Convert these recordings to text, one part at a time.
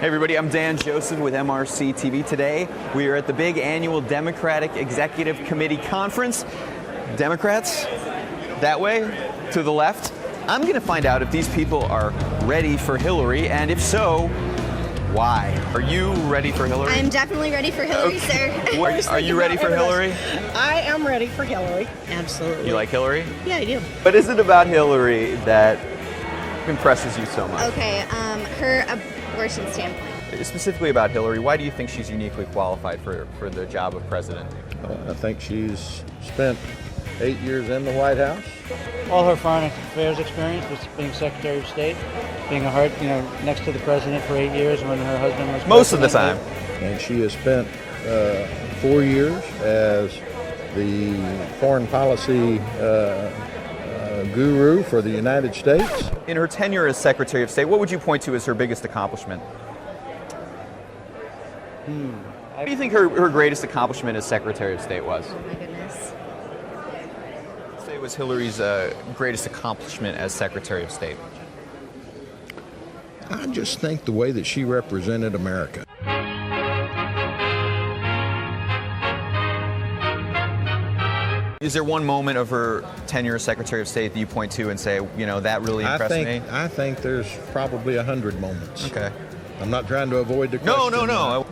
Hey everybody, I'm Dan Joseph with MRC-TV. Today, we are at the big annual Democratic Executive Committee Conference. Democrats, that way, to the left. I'm going to find out if these people are ready for Hillary, and if so, why? Are you ready for Hillary? I'm definitely ready for Hillary, okay. sir. Are you ready for Hillary? I am ready for Hillary, absolutely. You like Hillary? Yeah, I do. What is it about Hillary that impresses you so much? Okay, her abortion standpoint. Specifically about Hillary, why do you think she's uniquely qualified for the job of president? I think she's spent 8 years in the White House. All her foreign affairs experience was being Secretary of State, being next to the president for 8 years when her husband was most of the time. And she has spent 4 years as the foreign policy guru for the United States. In her tenure as Secretary of State, what would you point to as her biggest accomplishment? What do you think her greatest accomplishment as Secretary of State was? Oh my goodness. Say it was Hillary's greatest accomplishment as Secretary of State. I just think the way that she represented America. Is there one moment of her tenure as Secretary of State that you point to and say, you know, that really impressed me? I think there's probably 100 moments. Okay. I'm not trying to avoid the question. No.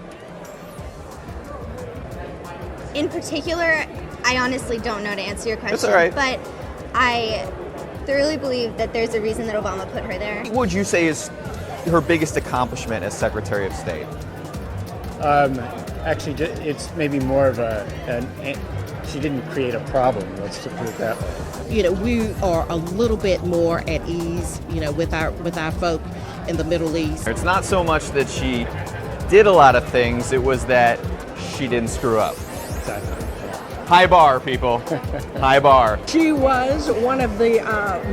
In particular, I honestly don't know to answer your question. That's all right. But I thoroughly believe that there's a reason that Obama put her there. What would you say is her biggest accomplishment as Secretary of State? Actually, it's maybe more of she didn't create a problem, let's put it that way. You know, we are a little bit more at ease, you know, with our folk in the Middle East. It's not so much that she did a lot of things, it was that she didn't screw up. Exactly. High bar, people. High bar. She was one of the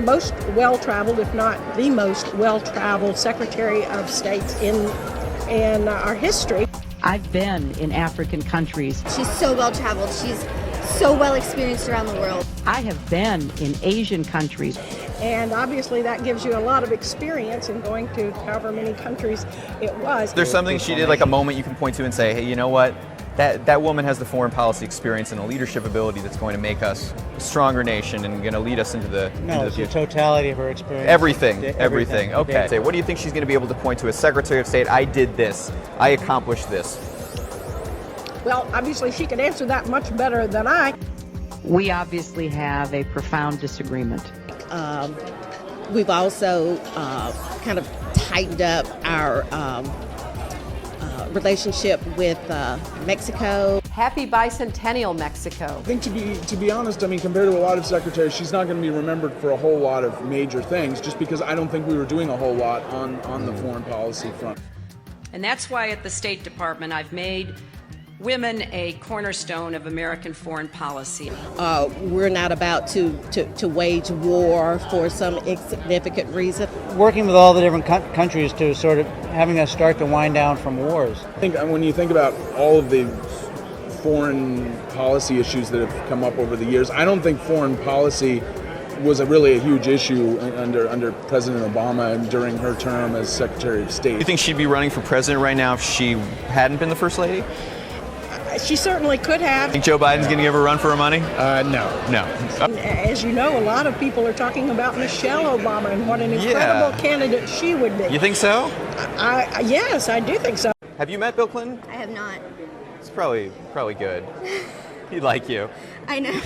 most well-traveled, if not the most well-traveled Secretary of States in our history. I've been in African countries. She's so well traveled. She's so well experienced around the world. I have been in Asian countries. And obviously that gives you a lot of experience in going to however many countries it was. There's something she did, like a moment you can point to and say, hey, you know what? That woman has the foreign policy experience and a leadership ability that's going to make us a stronger nation and going to lead us into the The totality of her experience. Everything. Okay. Say, what do you think she's going to be able to point to as Secretary of State? I did this. I accomplished this. Well, obviously she could answer that much better than I. We obviously have a profound disagreement. We've also kind of tightened up our relationship with Mexico. Happy Bicentennial, Mexico. I think to be honest, I mean, compared to a lot of secretaries, she's not going to be remembered for a whole lot of major things, just because I don't think we were doing a whole lot on the foreign policy front. And that's why at the State Department I've made women a cornerstone of American foreign policy. We're not about to wage war for some insignificant reason. Working with all the different countries to sort of having us start to wind down from wars. I think when you think about all of the foreign policy issues that have come up over the years, I don't think foreign policy was really a huge issue under President Obama and during her term as Secretary of State. You think she'd be running for president right now if she hadn't been the First Lady? She certainly could have. Think Joe Biden's going to give her a run for her money? No. As you know, a lot of people are talking about Michelle Obama and what an incredible candidate she would be. You think so? Yes, I do think so. Have you met Bill Clinton? I have not. It's probably good. He'd like you. I know.